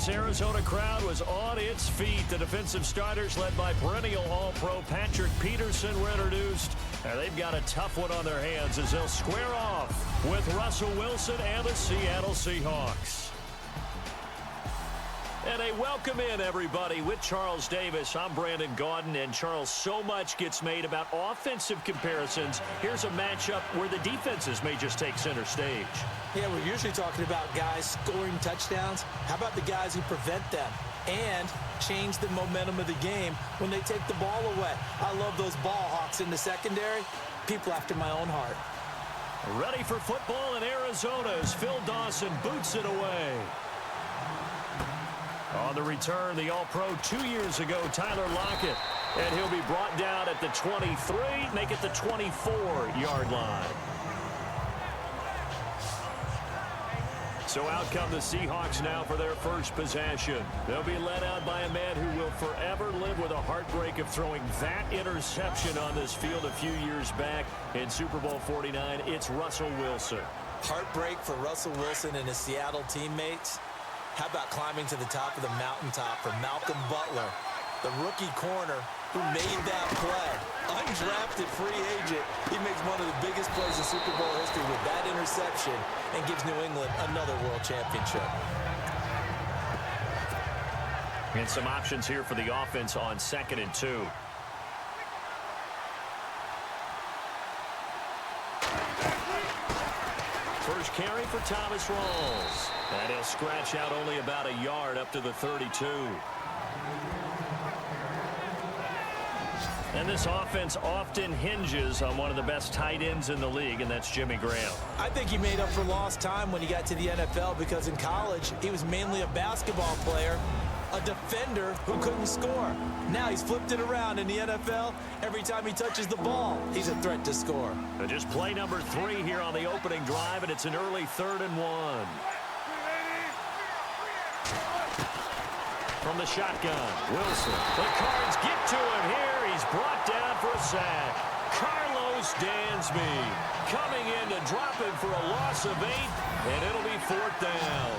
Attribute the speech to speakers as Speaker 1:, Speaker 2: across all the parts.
Speaker 1: This Arizona crowd was on its feet. The defensive starters, led by perennial All-Pro Patrick Peterson, were introduced. And they've got a tough one on their hands as they'll square off with Russell Wilson and the Seattle Seahawks. And a welcome in, everybody, with Charles Davis. I'm Brandon Gaudin, and Charles, so much gets made about offensive comparisons. Here's a matchup where the defenses may just take center stage.
Speaker 2: Yeah, we're usually talking about guys scoring touchdowns. How about the guys who prevent them and change the momentum of the game when they take the ball away? I love those ball hawks in the secondary. People after my own heart.
Speaker 1: Ready for football in Arizona as Phil Dawson boots it away. On the return, the All-Pro 2 years ago, Tyler Lockett. And he'll be brought down at the 23, make it the 24-yard line. So out come the Seahawks now for their first possession. They'll be led out by a man who will forever live with a heartbreak of throwing that interception on this field a few years back in Super Bowl 49. It's Russell Wilson.
Speaker 2: Heartbreak for Russell Wilson and his Seattle teammates. How about climbing to the top of the mountaintop for Malcolm Butler, the rookie corner who made that play? Undrafted free agent. He makes one of the biggest plays in Super Bowl history with that interception and gives New England another world championship.
Speaker 1: And some options here for the offense on 2nd and 2. First carry for Thomas Rawls. And he'll scratch out only about a yard up to the 32. And this offense often hinges on one of the best tight ends in the league, and that's Jimmy Graham.
Speaker 2: I think he made up for lost time when he got to the NFL because in college, he was mainly a basketball player, a defender who couldn't score. Now he's flipped it around in the NFL. Every time he touches the ball, he's a threat to score.
Speaker 1: Just play number 3 here on the opening drive, and it's an early 3rd and 1. From the shotgun, Wilson. The Cards get to him here. He's brought down for a sack. Carlos Dansby coming in to drop him for a loss of 8, and it'll be 4th down.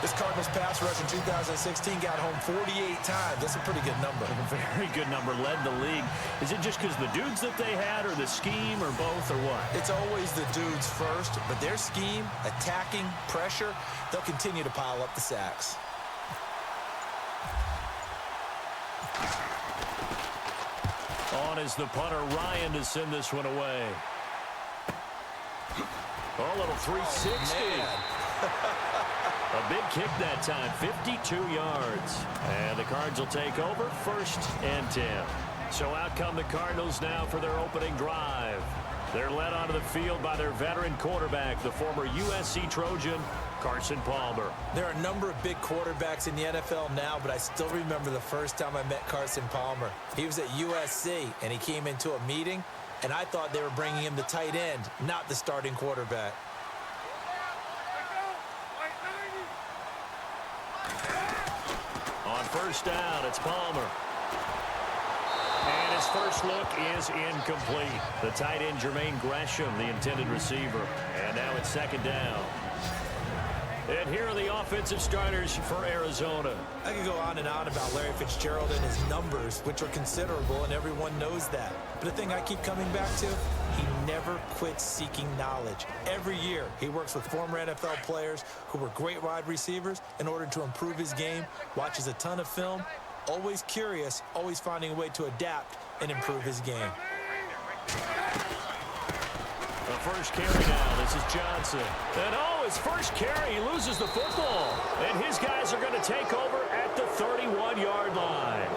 Speaker 2: This Cardinals pass rush in 2016 got home 48 times. That's a pretty good number.
Speaker 1: A very good number, led the league. Is it just because the dudes that they had, or the scheme, or both, or what?
Speaker 2: It's always the dudes first, but their scheme, attacking, pressure, they'll continue to pile up the sacks.
Speaker 1: On is the punter, Ryan, to send this one away. Oh, a little 360. A big kick that time, 52 yards. And the Cards will take over, 1st and 10. So out come the Cardinals now for their opening drive. They're led onto the field by their veteran quarterback, the former USC Trojan, Carson Palmer.
Speaker 2: There are a number of big quarterbacks in the NFL now, but I still remember the first time I met Carson Palmer. He was at USC, and he came into a meeting, and I thought they were bringing him the tight end, not the starting quarterback.
Speaker 1: On 1st down, it's Palmer. And his first look is incomplete. The tight end, Jermaine Gresham, the intended receiver. And now it's 2nd down. And here are the offensive starters for Arizona.
Speaker 2: I could go on and on about Larry Fitzgerald and his numbers, which are considerable, and everyone knows that. But the thing I keep coming back to, he never quits seeking knowledge. Every year, he works with former NFL players who were great wide receivers in order to improve his game, watches a ton of film, always curious, always finding a way to adapt and improve his game.
Speaker 1: The first carry now, this is Johnson. And his first carry, he loses the football. And his guys are going to take over at the 31-yard line.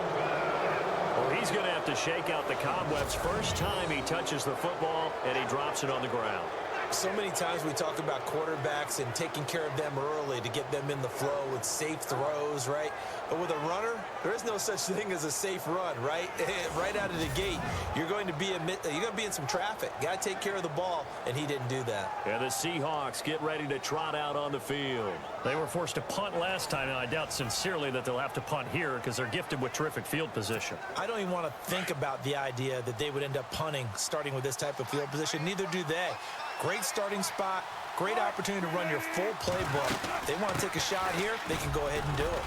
Speaker 1: Well, he's going to have to shake out the cobwebs first time he touches the football, and he drops it on the ground.
Speaker 2: So many times we talk about quarterbacks and taking care of them early to get them in the flow with safe throws, right? But with a runner, there is no such thing as a safe run, right? Right out of the gate, you're going to be in some traffic. Got to take care of the ball, and he didn't do that.
Speaker 1: And the Seahawks get ready to trot out on the field. They were forced to punt last time, and I doubt sincerely that they'll have to punt here because they're gifted with terrific field position.
Speaker 2: I don't even want to think about the idea that they would end up punting starting with this type of field position. Neither do they. Great starting spot, Great opportunity to run your full playbook. If they want to take a shot here, they can go ahead and do it.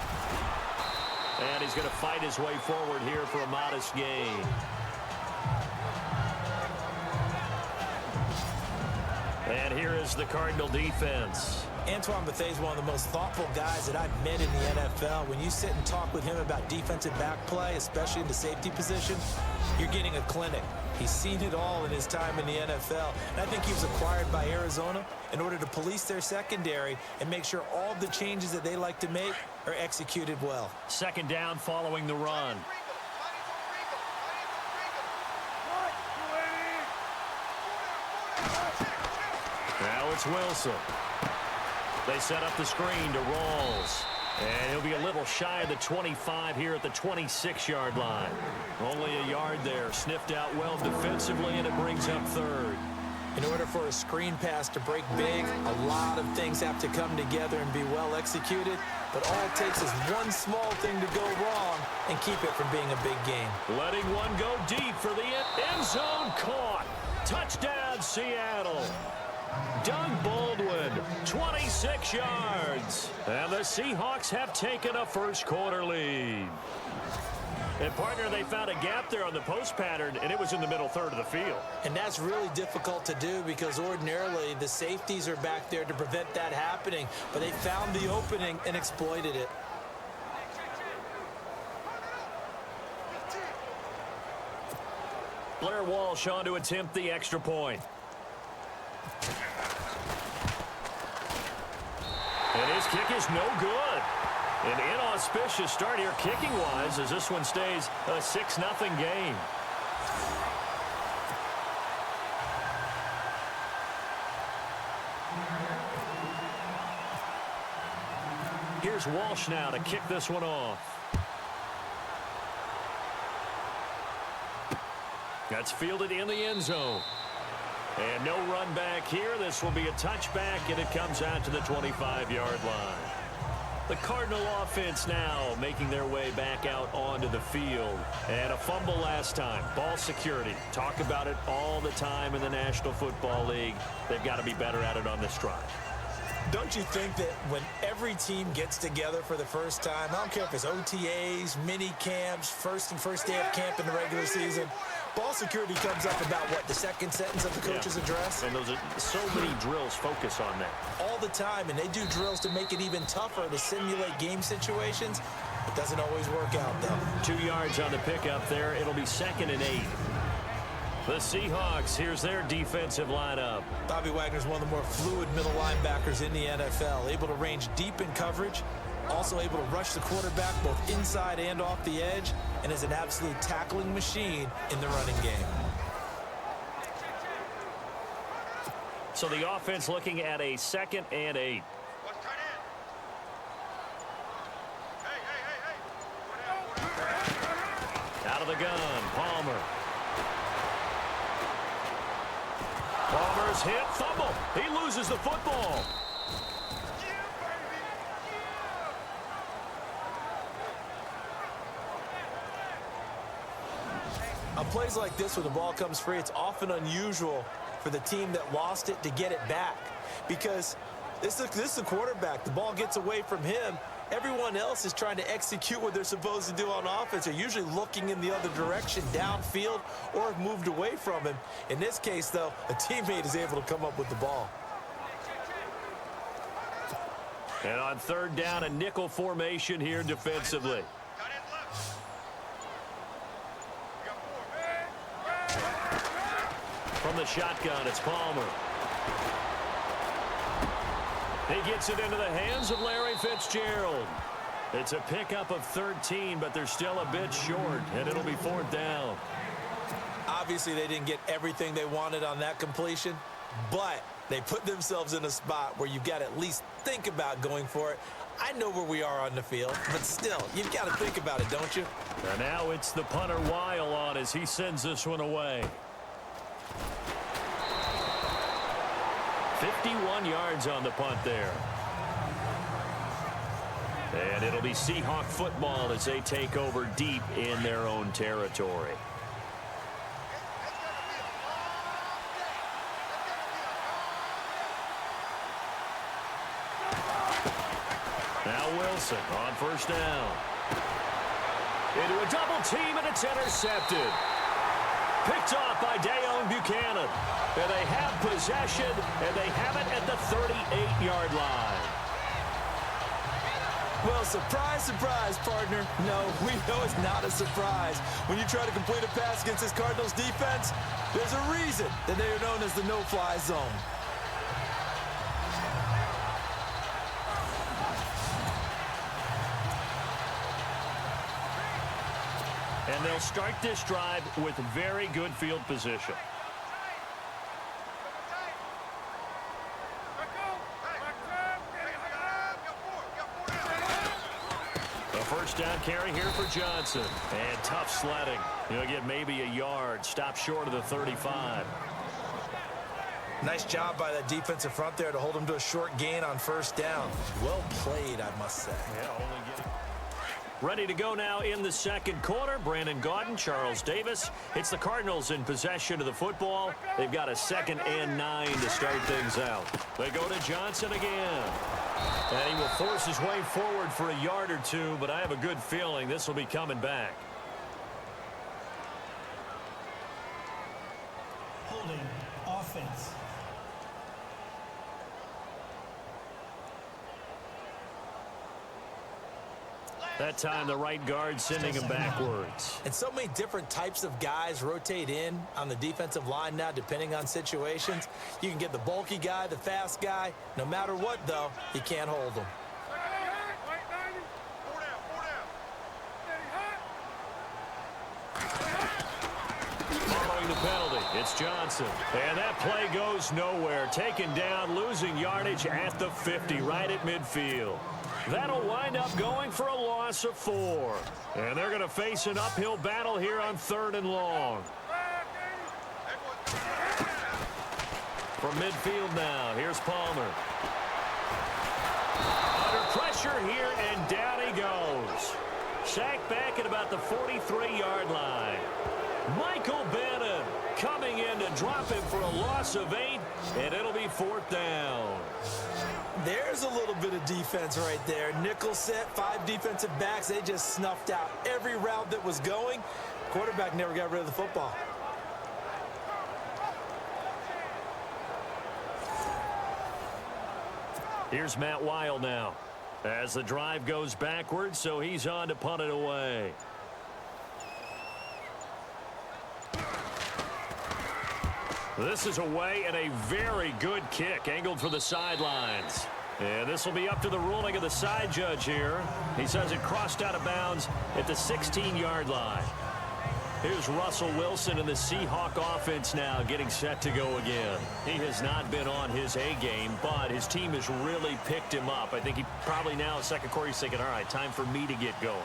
Speaker 1: And he's going to fight his way forward here for a modest gain. And here is the Cardinal defense.
Speaker 2: Antoine Bethea is one of the most thoughtful guys that I've met in the NFL. When you sit and talk with him about defensive back play, especially in the safety position, you're getting a clinic. He's seen it all in his time in the NFL. And I think he was acquired by Arizona in order to police their secondary and make sure all the changes that they like to make are executed well.
Speaker 1: Second down following the run. Now it's Wilson. They set up the screen to Rawls. And he'll be a little shy of the 25 here at the 26-yard line. Only a yard there. Sniffed out well defensively, and it brings up third.
Speaker 2: In order for a screen pass to break big, a lot of things have to come together and be well executed. But all it takes is one small thing to go wrong and keep it from being a big game.
Speaker 1: Letting one go deep for the end zone. Caught. Touchdown, Seattle. Doug Baldwin, 26 yards. And the Seahawks have taken a first-quarter lead. And, partner, they found a gap there on the post pattern, and it was in the middle third of the field.
Speaker 2: And that's really difficult to do because ordinarily the safeties are back there to prevent that happening. But they found the opening and exploited it.
Speaker 1: Blair Walsh on to attempt the extra point. And his kick is no good. An inauspicious start here kicking-wise as this one stays a 6-0 game. Here's Walsh now to kick this one off. That's fielded in the end zone. And no run back here. This will be a touchback, and it comes out to the 25-yard line. The Cardinal offense now making their way back out onto the field. And a fumble last time. Ball security. Talk about it all the time in the National Football League. They've got to be better at it on this drive.
Speaker 2: Don't you think that when every team gets together for the first time, I don't care if it's OTAs, mini camps, first day of camp in the regular season, ball security comes up about, what, the second sentence of the coach's address?
Speaker 1: And those are so many drills focus on that.
Speaker 2: All the time, and they do drills to make it even tougher to simulate game situations. It doesn't always work out, though.
Speaker 1: 2 yards on the pickup there. It'll be 2nd and 8. The Seahawks, here's their defensive lineup.
Speaker 2: Bobby Wagner's one of the more fluid middle linebackers in the NFL, able to range deep in coverage, also able to rush the quarterback both inside and off the edge, and is an absolute tackling machine in the running game.
Speaker 1: So the offense looking at a 2nd and 8. Out of the gun, Palmer. Palmer's hit, fumble. He loses the football.
Speaker 2: On plays like this where the ball comes free, it's often unusual for the team that lost it to get it back. Because this is a quarterback. The ball gets away from him. Everyone else is trying to execute what they're supposed to do on offense. They're usually looking in the other direction, downfield, or have moved away from him. In this case, though, a teammate is able to come up with the ball.
Speaker 1: And on 3rd down, a nickel formation here defensively. From the shotgun, it's Palmer. He gets it into the hands of Larry Fitzgerald. It's a pickup of 13, but they're still a bit short, and it'll be 4th down.
Speaker 2: Obviously, they didn't get everything they wanted on that completion, but they put themselves in a spot where you've got to at least think about going for it. I know where we are on the field, but still, you've got to think about it, don't you?
Speaker 1: And now it's the punter Weil on as he sends this one away. 51 yards on the punt there. And it'll be Seahawk football as they take over deep in their own territory. Now Wilson on first down. Into a double team, and it's intercepted. Picked off by Dayon Buchanan. And they have possession, and they have it at the 38-yard line.
Speaker 2: Well, surprise, surprise, partner. No, we know it's not a surprise. When you try to complete a pass against this Cardinals defense, there's a reason that they are known as the no-fly zone.
Speaker 1: And they'll start this drive with very good field position. First down carry here for Johnson. And tough sledding. He'll get maybe a yard. Stop short of the 35.
Speaker 2: Nice job by that defensive front there to hold him to a short gain on first down. Well played, I must say.
Speaker 1: Yeah, ready to go now in the second quarter. Brandon Gaudin, Charles Davis. It's the Cardinals in possession of the football. They've got a 2nd and 9 to start things out. They go to Johnson again. And he will force his way forward for a yard or two, but I have a good feeling this will be coming back.
Speaker 3: Holding offense.
Speaker 1: That time the right guard sending him backwards.
Speaker 2: And so many different types of guys rotate in on the defensive line now depending on situations. You can get the bulky guy, the fast guy. No matter what, though, you can't hold them.
Speaker 1: Following the penalty, it's Johnson. And that play goes nowhere. Taken down, losing yardage at the 50, right at midfield. That'll wind up going for a loss of 4. And they're going to face an uphill battle here on 3rd and long. From midfield now, here's Palmer. Under pressure here, and down he goes. Sacked back at about the 43-yard line. Michael Bannon coming in to drop him for a loss of 8, and it'll be 4th down.
Speaker 2: There's a little bit of defense right there. Nickel set, 5 defensive backs. They just snuffed out every route that was going. Quarterback never got rid of the football.
Speaker 1: Here's Matt Weil now. As the drive goes backwards, so he's on to punt it away. This is away, and a very good kick angled for the sidelines. And this will be up to the ruling of the side judge here. He says it crossed out of bounds at the 16-yard line. Here's Russell Wilson in the Seahawk offense now getting set to go again. He has not been on his A game, but his team has really picked him up. I think he probably now in second quarter he's thinking, all right, time for me to get going.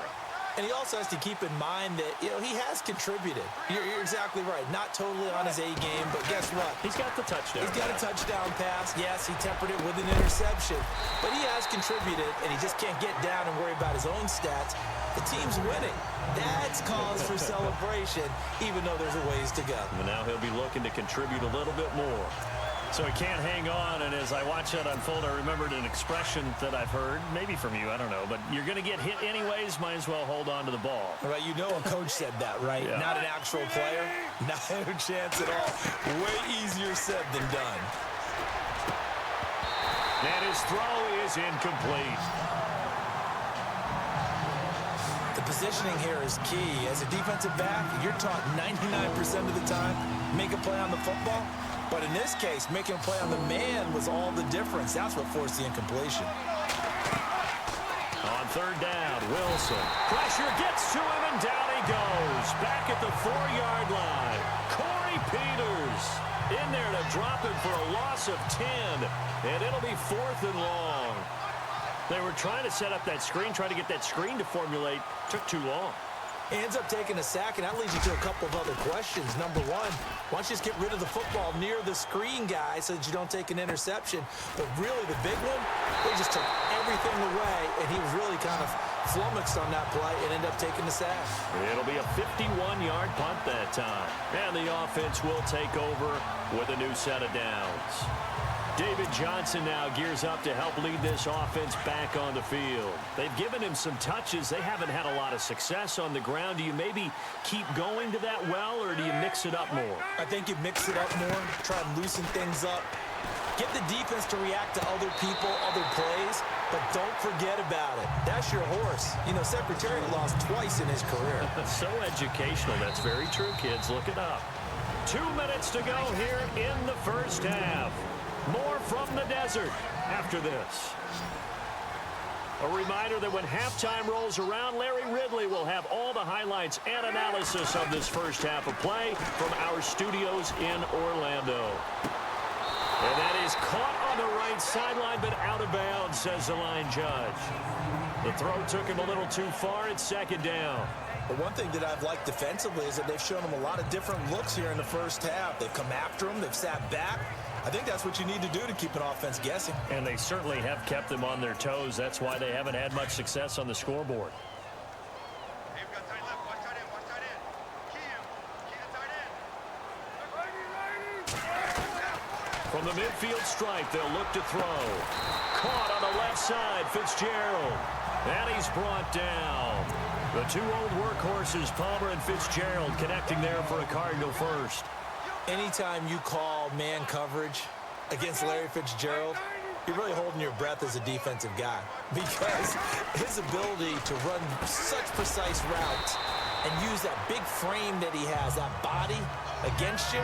Speaker 2: And he also has to keep in mind that, you know, he has contributed. You're exactly right. Not totally on his A game, but guess what?
Speaker 1: He's got the touchdown.
Speaker 2: He's got a touchdown pass. Yes, he tempered it with an interception. But he has contributed, and he just can't get down and worry about his own stats. The team's winning. That's cause for celebration, even though there's a ways to go.
Speaker 1: And now he'll be looking to contribute a little bit more. So he can't hang on, and as I watch that unfold, I remembered an expression that I've heard, maybe from you, I don't know, but you're going to get hit anyways, might as well hold on to the ball.
Speaker 2: Right, you know a coach said that, right?
Speaker 1: Yeah.
Speaker 2: Not an actual player. No chance at all. Way easier said than done.
Speaker 1: And his throw is incomplete.
Speaker 2: The positioning here is key. As a defensive back, you're taught 99% of the time, make a play on the football. But in this case, making a play on the man was all the difference. That's what forced the incompletion.
Speaker 1: On 3rd down, Wilson. Pressure gets to him, and down he goes. Back at the 4-yard line. Corey Peters in there to drop him for a loss of 10. And it'll be 4th and long. They were trying to set up that screen, trying to get that screen to formulate. Took too long.
Speaker 2: He ends up taking a sack, and that leads you to a couple of other questions. Number one, why don't you just get rid of the football near the screen guy so that you don't take an interception? But really, the big one, they just took everything away, and he was really kind of flummoxed on that play and ended up taking the sack.
Speaker 1: It'll be a 51-yard punt that time. And the offense will take over with a new set of downs. David Johnson now gears up to help lead this offense back on the field. They've given him some touches. They haven't had a lot of success on the ground. Do you maybe keep going to that well, or do you mix it up more?
Speaker 2: I think you mix it up more, try and loosen things up. Get the defense to react to other people, other plays, but don't forget about it. That's your horse. You know, Secretariat lost twice in his career.
Speaker 1: So educational. That's very true, kids. Look it up. 2 minutes to go here in the first half. More from the desert after this. A reminder that when halftime rolls around, Larry Ridley will have all the highlights and analysis of this first half of play from our studios in Orlando. And that is caught on the right sideline, but out of bounds, says the line judge. The throw took him a little too far. It's second down.
Speaker 2: But one thing that I've liked defensively is that they've shown him a lot of different looks here in the first half. They've come after him. They've sat back. I think that's what you need to do to keep an offense guessing.
Speaker 1: And they certainly have kept them on their toes. That's why they haven't had much success on the scoreboard. From the midfield stripe, they'll look to throw. Caught on the left side, Fitzgerald. And he's brought down. The two old workhorses, Palmer and Fitzgerald, connecting there for a Cardinal first.
Speaker 2: Anytime you call man coverage against Larry Fitzgerald, you're really holding your breath as a defensive guy, because his ability to run such precise routes and use that big frame that he has, that body against you,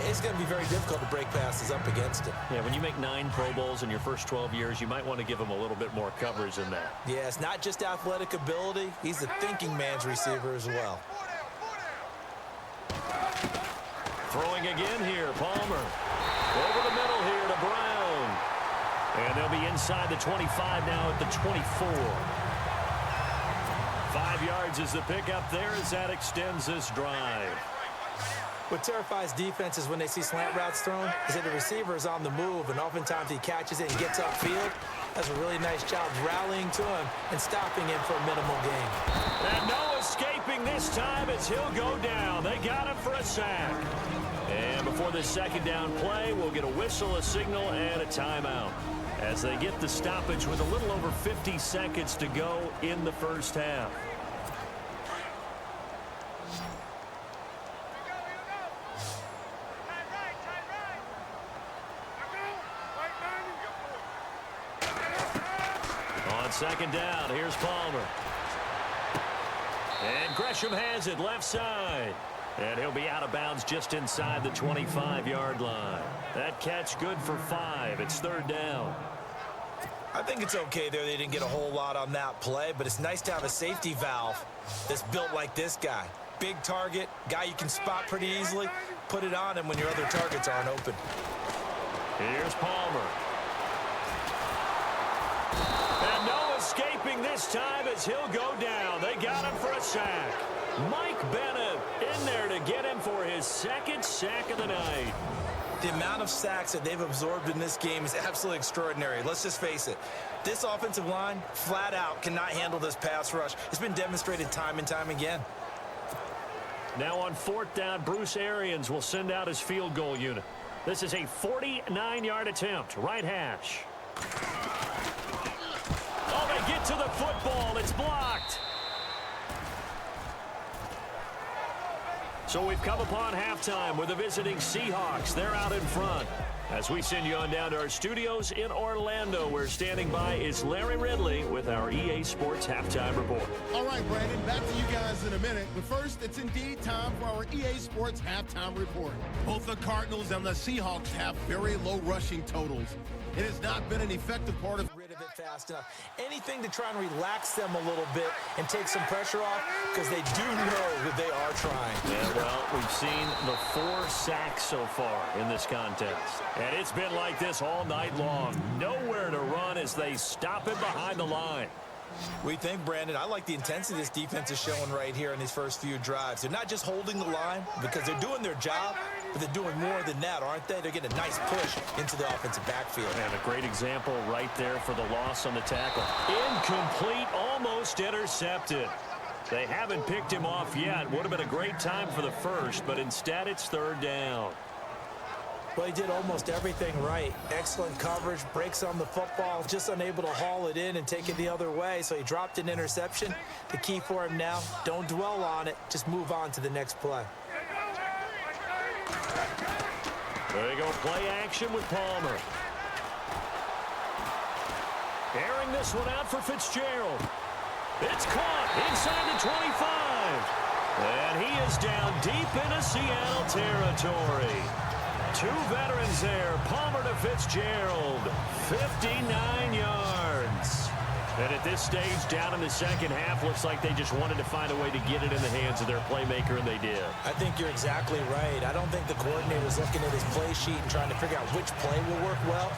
Speaker 2: it's going to be very difficult to break passes up against him.
Speaker 1: Yeah, when you make 9 Pro Bowls in your first 12 years, you might want to give him a little bit more coverage than that.
Speaker 2: Yeah, it's not just athletic ability. He's a thinking man's receiver as well.
Speaker 1: Throwing again here, Palmer. Over the middle here to Brown. And they'll be inside the 25 now at the 24. 5 yards is the pickup there as that extends this drive.
Speaker 2: What terrifies defenses when they see slant routes thrown is that the receiver is on the move, and oftentimes he catches it and gets upfield. Does a really nice job rallying to him and stopping him for a minimal gain.
Speaker 1: And no escaping this time as he'll go down. They got him for a sack. And before this second down play, we'll get a whistle, a signal, and a timeout as they get the stoppage with a little over 50 seconds to go in the first half. On second down, here's Palmer. And Gresham has it left side. And he'll be out of bounds just inside the 25-yard line. That catch good for 5. It's third down.
Speaker 2: I think it's okay there. They didn't get a whole lot on that play, but it's nice to have a safety valve that's built like this guy. Big target, guy you can spot pretty easily. Put it on him when your other targets aren't open.
Speaker 1: Here's Palmer. And no escaping this time as he'll go down. They got him for a sack. Mike Bennett in there to get him for his second sack of the night.
Speaker 2: The amount of sacks that they've absorbed in this game is absolutely extraordinary. Let's just face it. This offensive line, flat out, cannot handle this pass rush. It's been demonstrated time and time again.
Speaker 1: Now on fourth down, Bruce Arians will send out his field goal unit. This is a 49-yard attempt, right hash. Oh, they get to the football. It's blocked. So we've come upon halftime with the visiting Seahawks. They're out in front. As we send you on down to our studios in Orlando, where standing by is Larry Ridley with our EA Sports Halftime Report.
Speaker 4: All right, Brandon, back to you guys in a minute. But first, it's indeed time for our EA Sports Halftime Report. Both the Cardinals and the Seahawks have very low rushing totals. It has not been an effective part of
Speaker 2: Rid of it fast enough. Anything to try and relax them a little bit and take some pressure off, because they do know that they are trying.
Speaker 1: Yeah, well, we've seen the 4 sacks so far in this contest. And it's been like this all night long. Nowhere to run as they stop it behind the line.
Speaker 2: We think, Brandon, I like the intensity this defense is showing right here in these first few drives. They're not just holding the line because they're doing their job, but they're doing more than that, aren't they? They're getting a nice push into the offensive backfield.
Speaker 1: And a great example right there for the loss on the tackle. Incomplete, almost intercepted. They haven't picked him off yet. Would have been a great time for the first, but instead it's third down.
Speaker 2: Well, he did almost everything right. Excellent coverage, breaks on the football, just unable to haul it in and take it the other way, so he dropped an interception. The key for him now, don't dwell on it, just move on to the next play.
Speaker 1: There you go, play action with Palmer. Airing this one out for Fitzgerald. It's caught inside the 25. And he is down deep into Seattle territory. Two veterans there, Palmer to Fitzgerald, 59 yards. And at this stage, down in the second half, looks like they just wanted to find a way to get it in the hands of their playmaker, and they did.
Speaker 2: I think you're exactly right. I don't think the coordinator's looking at his play sheet and trying to figure out which play will work well.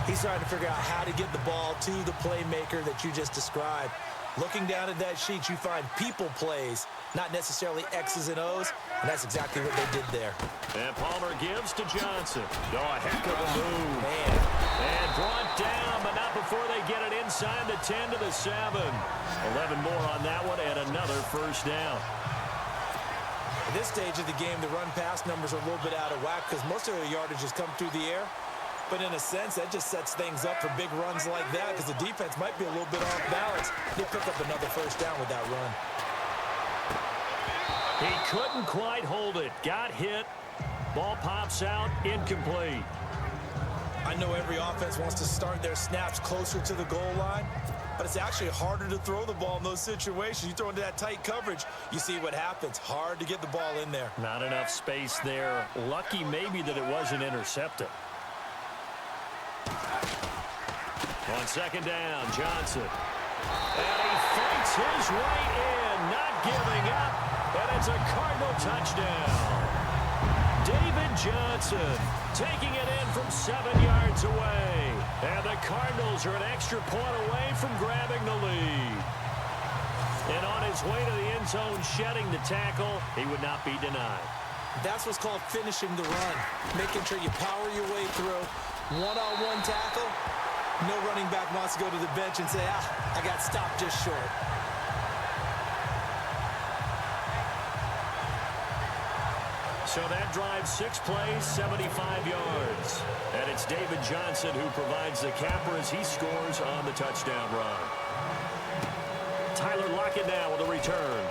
Speaker 2: He's trying to figure out how to get the ball to the playmaker that you just described. Looking down at that sheet, you find people plays, not necessarily X's and O's, and that's exactly what they did there.
Speaker 1: And Palmer gives to Johnson. Oh, a heck of a move.
Speaker 2: Man.
Speaker 1: And brought down, but not before they get it inside the 10 to the 7. 11 more on that one, and another first down.
Speaker 2: At this stage of the game, the run-pass numbers are a little bit out of whack because most of the yardage has come through the air. But in a sense, that just sets things up for big runs like that because the defense might be a little bit off balance. They pick up another first down with that run.
Speaker 1: He couldn't quite hold it. Got hit. Ball pops out. Incomplete.
Speaker 2: I know every offense wants to start their snaps closer to the goal line, but it's actually harder to throw the ball in those situations. You throw into that tight coverage, you see what happens. Hard to get the ball in there.
Speaker 1: Not enough space there. Lucky maybe that it wasn't intercepted. On second down, Johnson. And he fights his way in, not giving up. And it's a Cardinal touchdown. David Johnson taking it in from 7 yards away. And the Cardinals are an extra point away from grabbing the lead. And on his way to the end zone, shedding the tackle, he would not be denied.
Speaker 2: That's what's called finishing the run. Making sure you power your way through. One-on-one tackle. No running back wants to go to the bench and say, I got stopped just short.
Speaker 1: So that drives 6 plays, 75 yards. And it's David Johnson who provides the capper as he scores on the touchdown run. Tyler Lockett now with a return.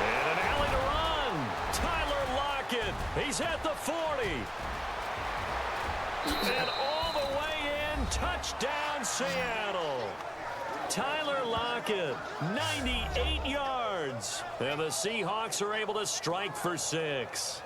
Speaker 1: And an alley to run. Tyler Lockett. He's at the 40. And all the way in, touchdown Seattle. Tyler Lockett, 98 yards. And the Seahawks are able to strike for 6.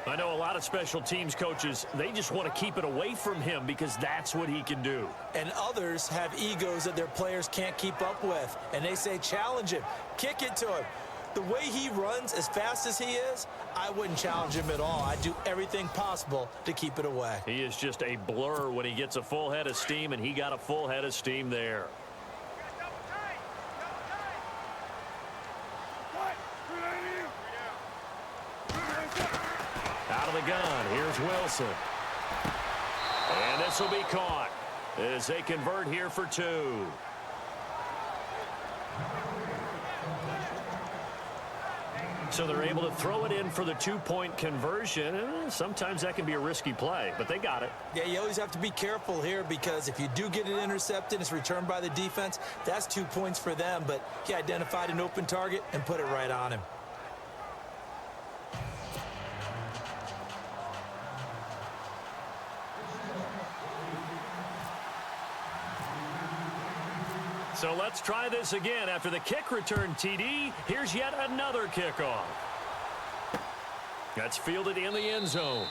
Speaker 1: I know a lot of special teams coaches, they just want to keep it away from him because that's what he can do.
Speaker 2: And others have egos that their players can't keep up with. And they say, challenge him, kick it to him. The way he runs as fast as he is, I wouldn't challenge him at all. I'd do everything possible to keep it away.
Speaker 1: He is just a blur when he gets a full head of steam, and he got a full head of steam there. Out of the gun, here's Wilson. And this will be caught as they convert here for 2. So they're able to throw it in for the 2-point conversion. Sometimes that can be a risky play, but they got it.
Speaker 2: Yeah, you always have to be careful here because if you do get it intercepted, it's returned by the defense, that's 2 points for them. But he identified an open target and put it right on him.
Speaker 1: So let's try this again. After the kick return TD, here's yet another kickoff. That's fielded in the end zone.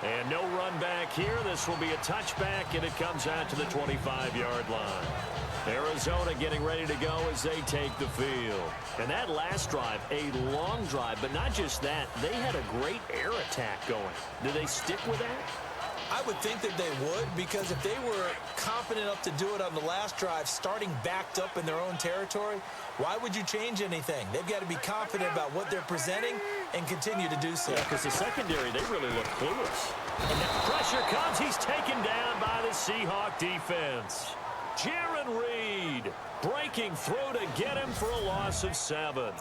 Speaker 1: And no run back here. This will be a touchback, and it comes out to the 25-yard line. Arizona getting ready to go as they take the field. And that last drive, a long drive, but not just that. They had a great air attack going. Do they stick with that?
Speaker 2: I would think that they would, because if they were confident enough to do it on the last drive, starting backed up in their own territory, why would you change anything? They've got to be confident about what they're presenting and continue to do so.
Speaker 1: Yeah, because the secondary, they really look clueless. And now pressure comes. He's taken down by the Seahawk defense. Jaron Reed breaking through to get him for a loss of 7.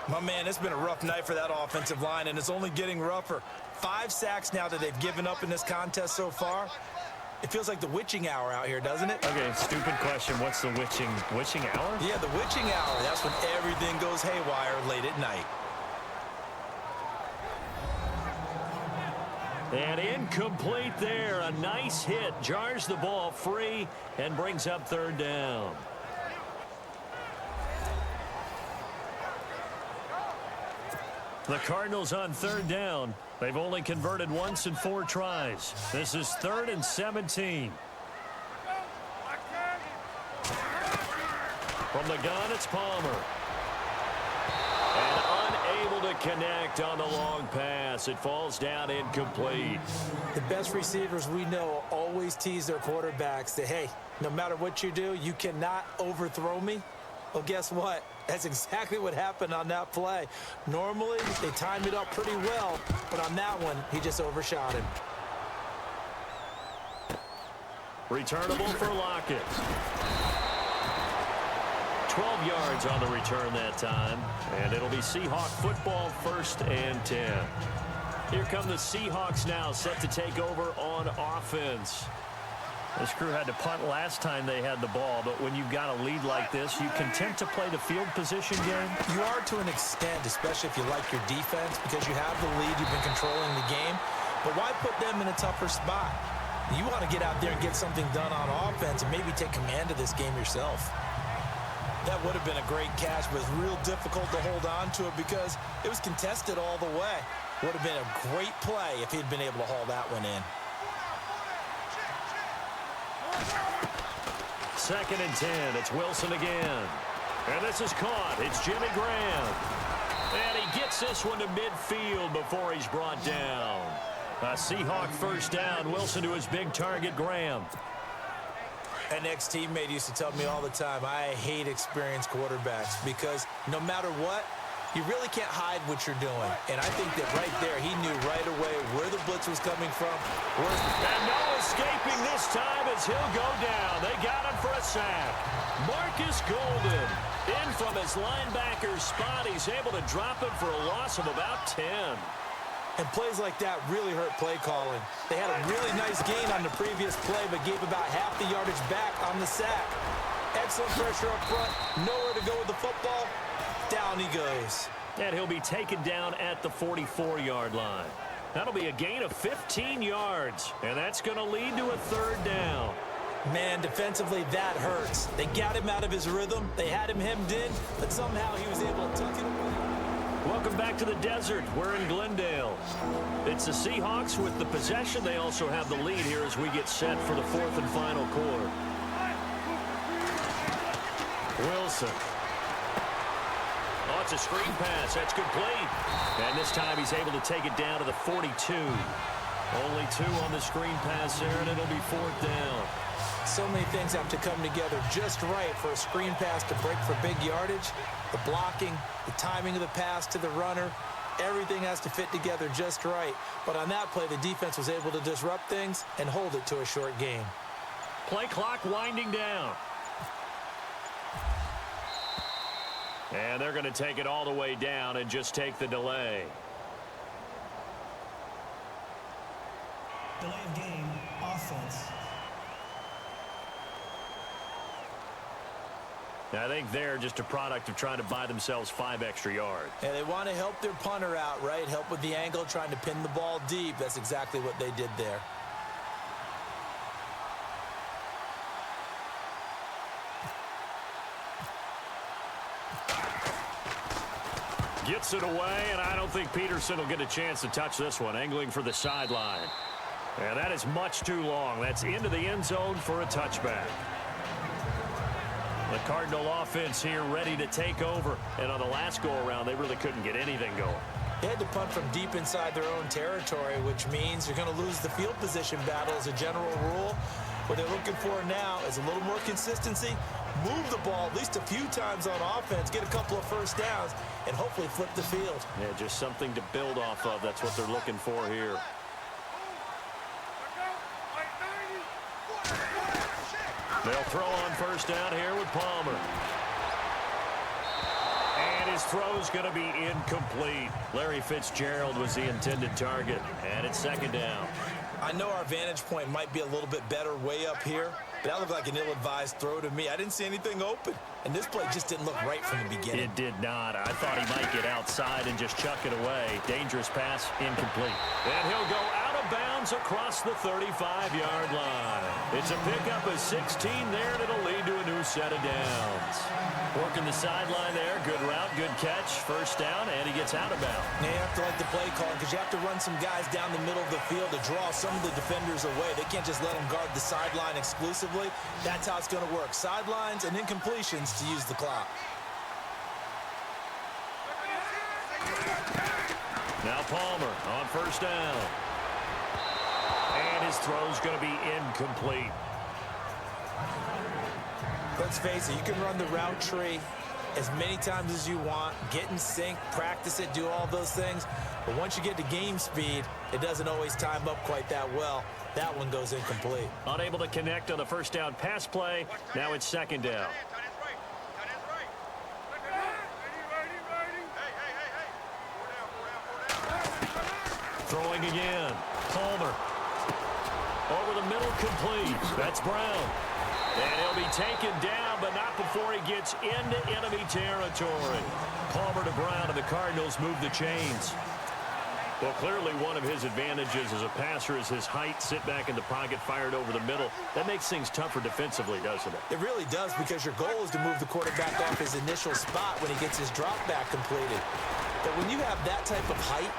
Speaker 2: My man, it's been a rough night for that offensive line, and it's only getting rougher. 5 sacks now that they've given up in this contest so far. It feels like the witching hour out here, doesn't it?
Speaker 1: Okay, stupid question. What's the witching hour?
Speaker 2: Yeah, the witching hour. That's when everything goes haywire late at night.
Speaker 1: And incomplete there. A nice hit. Jars the ball free and brings up third down. The Cardinals on third down. They've only converted once in 4 tries. This is 3rd and 17. From the gun, it's Palmer. And unable to connect on the long pass. It falls down incomplete.
Speaker 2: The best receivers we know always tease their quarterbacks that, hey, no matter what you do, you cannot overthrow me. Well, guess what? That's exactly what happened on that play. Normally, they timed it up pretty well, but on that one, he just overshot him.
Speaker 1: Returnable for Lockett. 12 yards on the return that time, and it'll be Seahawk football, 1st and 10. Here come the Seahawks now, set to take over on offense. This crew had to punt last time they had the ball, but when you've got a lead like this, you content to play the field position game?
Speaker 2: You are to an extent, especially if you like your defense, because you have the lead, you've been controlling the game. But why put them in a tougher spot? You want to get out there and get something done on offense and maybe take command of this game yourself. That would have been a great catch, but it's real difficult to hold on to it because it was contested all the way. Would have been a great play if he'd been able to haul that one in.
Speaker 1: 2nd and 10. It's Wilson again. And this is caught. It's Jimmy Graham. And he gets this one to midfield before he's brought down. A Seahawk 1st down. Wilson to his big target, Graham.
Speaker 2: An ex-teammate used to tell me all the time, I hate experienced quarterbacks because no matter what, you really can't hide what you're doing. And I think that right there, he knew right away where the blitz was coming from.
Speaker 1: And no escaping this time as he'll go down. They got him for a sack. Marcus Golden in from his linebacker spot. He's able to drop him for a loss of about 10.
Speaker 2: And plays like that really hurt play calling. They had a really nice gain on the previous play, but gave about half the yardage back on the sack. Excellent pressure up front. Nowhere to go with the football. Down he goes.
Speaker 1: And he'll be taken down at the 44-yard line. That'll be a gain of 15 yards, and that's going to lead to a 3rd down.
Speaker 2: Man, defensively, that hurts. They got him out of his rhythm. They had him hemmed in, but somehow he was able to tuck it away.
Speaker 1: Welcome back to the desert. We're in Glendale. It's the Seahawks with the possession. They also have the lead here as we get set for the 4th and final quarter. Wilson. Oh, it's a screen pass. That's complete. And this time he's able to take it down to the 42. Only 2 on the screen pass there, and it'll be 4th down.
Speaker 2: So many things have to come together just right for a screen pass to break for big yardage. The blocking, the timing of the pass to the runner, everything has to fit together just right. But on that play, the defense was able to disrupt things and hold it to a short game.
Speaker 1: Play clock winding down. And they're going to take it all the way down and just take the delay.
Speaker 3: Delay of game, offense.
Speaker 1: I think they're just a product of trying to buy themselves 5 extra yards.
Speaker 2: And they want to help their punter out, right? Help with the angle, trying to pin the ball deep. That's exactly what they did there.
Speaker 1: Gets it away, and I don't think Peterson will get a chance to touch this one. Angling for the sideline. And that is much too long. That's into the end zone for a touchback. The Cardinal offense here ready to take over. And on the last go-around, they really couldn't get anything going.
Speaker 2: They had to punt from deep inside their own territory, which means you're going to lose the field position battle as a general rule. What they're looking for now is a little more consistency, move the ball at least a few times on offense, get a couple of first downs, and hopefully flip the field.
Speaker 1: Yeah, just something to build off of. That's what they're looking for here. They'll throw on first down here with Palmer. And his his throw's going to be incomplete. Larry Fitzgerald was the intended target, and it's second down.
Speaker 2: I know our vantage point might be a little bit better way up here, but that looked like an ill-advised throw to me. I didn't see anything open, and this play just didn't look right from the beginning.
Speaker 1: It did not. I thought he might get outside and just chuck it away. Dangerous pass, incomplete. And he'll go out of bounds across the 35-yard line. It's a pickup of 16 there, and it'll lead to a new set of downs. Working the sideline there. Good route, good catch. First down, and he gets out of bounds.
Speaker 2: You have to like the play calling because you have to run some guys down the middle of the field to draw some of the defenders away. They can't just let them guard the sideline exclusively. That's how it's going to work. Sidelines and incompletions to use the clock.
Speaker 1: Now Palmer on first down. And his throw's going to be incomplete.
Speaker 2: Let's face it, you can run the route tree as many times as you want, get in sync, practice it, do all those things. But once you get to game speed, it doesn't always time up quite that well. That one goes incomplete.
Speaker 1: Unable to connect on the first down pass play. Now it's second down. Throwing again. Palmer. Over the middle, complete. That's Brown. And he'll be taken down, but not before he gets into enemy territory. Palmer to Brown, and the Cardinals move the chains. Well, clearly one of his advantages as a passer is his height. Sit back in the pocket, fired over the middle. That makes things tougher defensively, doesn't it?
Speaker 2: It really does, because your goal is to move the quarterback off his initial spot when he gets his drop back completed. But when you have that type of height,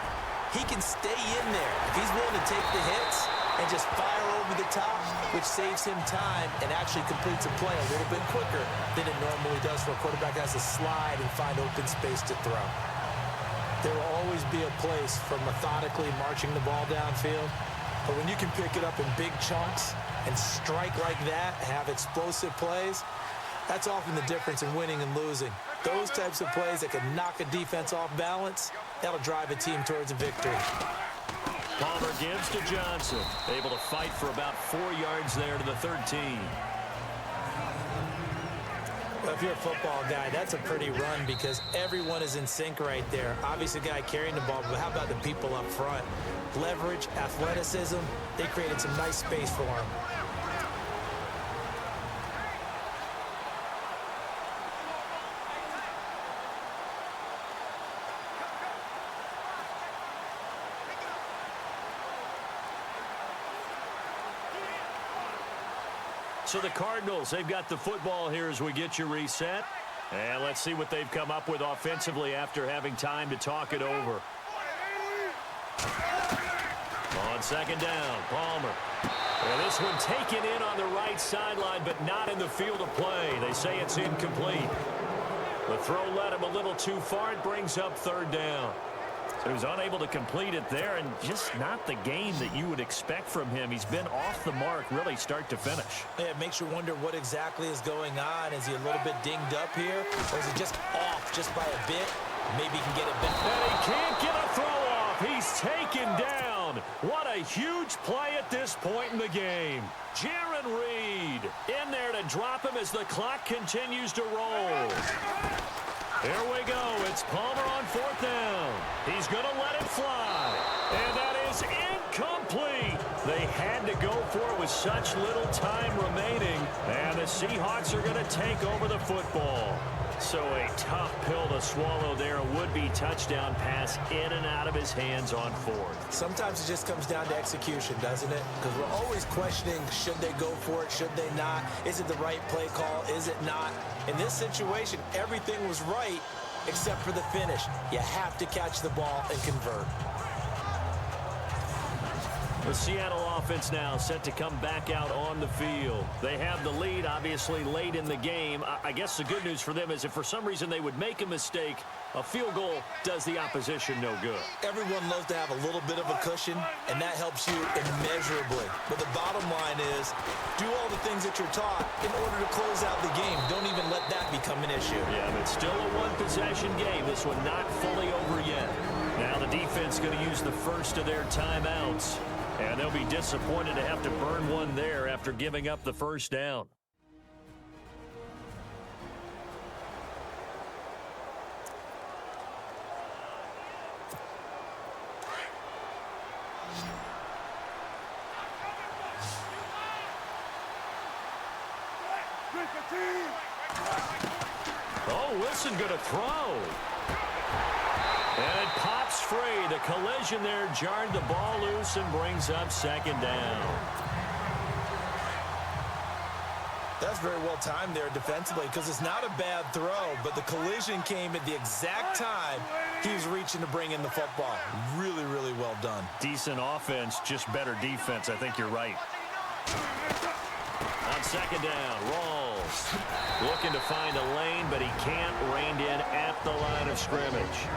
Speaker 2: he can stay in there. If he's willing to take the hits and just fire over the top, which saves him time and actually completes a play a little bit quicker than it normally does for a quarterback that has to slide and find open space to throw. There will always be a place for methodically marching the ball downfield, but when you can pick it up in big chunks and strike like that, have explosive plays, that's often the difference in winning and losing. Those types of plays that can knock a defense off balance, that'll drive a team towards a victory.
Speaker 1: Palmer gives to Johnson. Able to fight for about 4 yards there to the 13.
Speaker 2: Well, if you're a football guy, that's a pretty run because everyone is in sync right there. Obviously, the guy carrying the ball, but how about the people up front? Leverage, athleticism, they created some nice space for him.
Speaker 1: So the Cardinals, they've got the football here as we get you reset. And let's see what they've come up with offensively after having time to talk it over. On second down, Palmer. And this one taken in on the right sideline, but not in the field of play. They say it's incomplete. The throw led him a little too far. It brings up third down. So he was unable to complete it there, and just not the game that you would expect from him. He's been off the mark really start to finish.
Speaker 2: Yeah, it makes you wonder what exactly is going on. Is he a little bit dinged up here, or is he just off just by a bit? Maybe he can get it back.
Speaker 1: And he can't get a throw off. He's taken down. What a huge play at this point in the game. Jaron Reed in there to drop him as the clock continues to roll. Here we go. It's Palmer on fourth down. He's going to let it fly. And that is incomplete. They had to go for it with such little time remaining. And the Seahawks are going to take over the football. So a tough pill to swallow there. A would-be touchdown pass in and out of his hands on fourth.
Speaker 2: Sometimes it just comes down to execution, doesn't it? Because we're always questioning, should they go for it, should they not? Is it the right play call, is it not? In this situation, everything was right except for the finish. You have to catch the ball and convert.
Speaker 1: The Seattle offense now set to come back out on the field. They have the lead, obviously, late in the game. I guess the good news for them is if for some reason they would make a mistake, a field goal does the opposition no good.
Speaker 2: Everyone loves to have a little bit of a cushion, and that helps you immeasurably. But the bottom line is, do all the things that you're taught in order to close out the game. Don't even let that become an issue.
Speaker 1: Yeah, but still a one-possession game. This one not fully over yet. Now the defense going to use the first of their timeouts. And they'll be disappointed to have to burn one there after giving up the first down. Wilson going to throw. And it pops free. The collision there jarred the ball loose and brings up second down.
Speaker 2: That's very well timed there defensively because it's not a bad throw, but the collision came at the exact time he was reaching to bring in the football. Really, really well done.
Speaker 1: Decent offense, just better defense. I think you're right. On second down, Rawls looking to find a lane, but he can't, reined in at the line of scrimmage.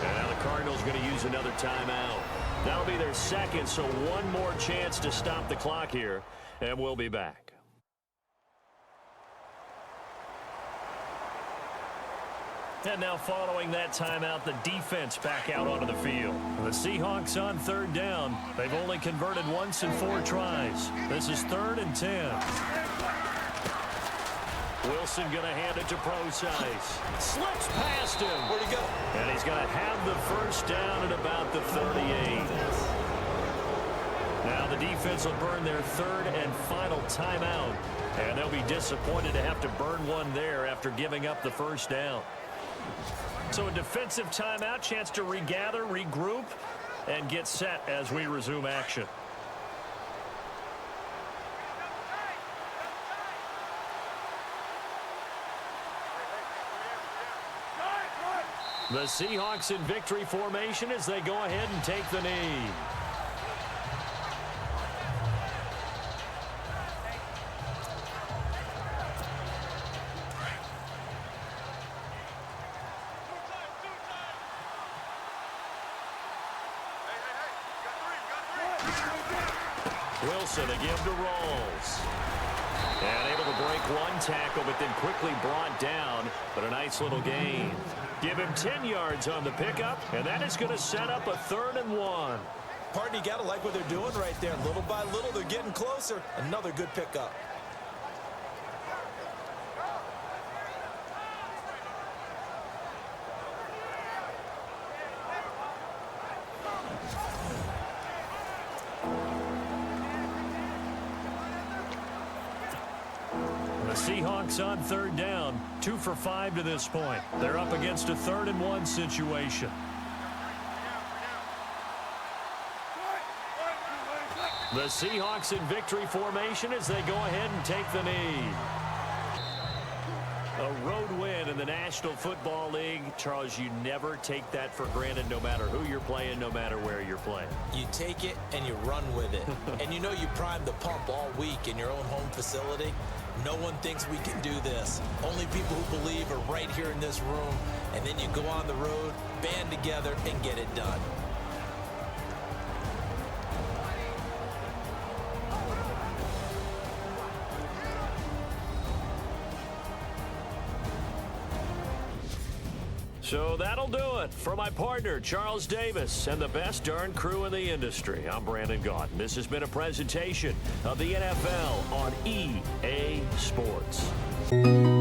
Speaker 1: And now the Cardinals going to use another timeout. That'll be their second, so one more chance to stop the clock here, and we'll be back. And now following that timeout, the defense back out onto the field. The Seahawks on third down. They've only converted once in 4 tries. This is 3rd and 10. Wilson going to hand it to Procise. Slips past him.
Speaker 2: Where'd he go?
Speaker 1: And he's going to have the first down at about the 38. Now the defense will burn their 3rd and final timeout. And they'll be disappointed to have to burn one there after giving up the first down. So a defensive timeout, chance to regather, regroup, and get set as we resume action. The Seahawks in victory formation as they go ahead and take the knee. Wilson again to Rawls. And able to break one tackle, but then quickly brought down. But a nice little gain. Give him 10 yards on the pickup, and that is going to set up a 3rd and 1.
Speaker 2: Pardon, you got to like what they're doing right there. Little by little, they're getting closer. Another good pickup.
Speaker 1: The Seahawks on third down, 2 for 5 to this point. They're up against a 3rd and 1 situation. The Seahawks in victory formation as they go ahead and take the knee. A road win in the National Football League. Charles, you never take that for granted no matter who you're playing, no matter where you're playing.
Speaker 2: You take it and you run with it. And you know you primed the pump all week in your own home facility. No one thinks we can do this. Only people who believe are right here in this room. And then you go on the road, band together, and get it done.
Speaker 1: So that'll do it for my partner, Charles Davis, and the best darn crew in the industry. I'm Brandon Gaudin. This has been a presentation of the NFL on EA Sports.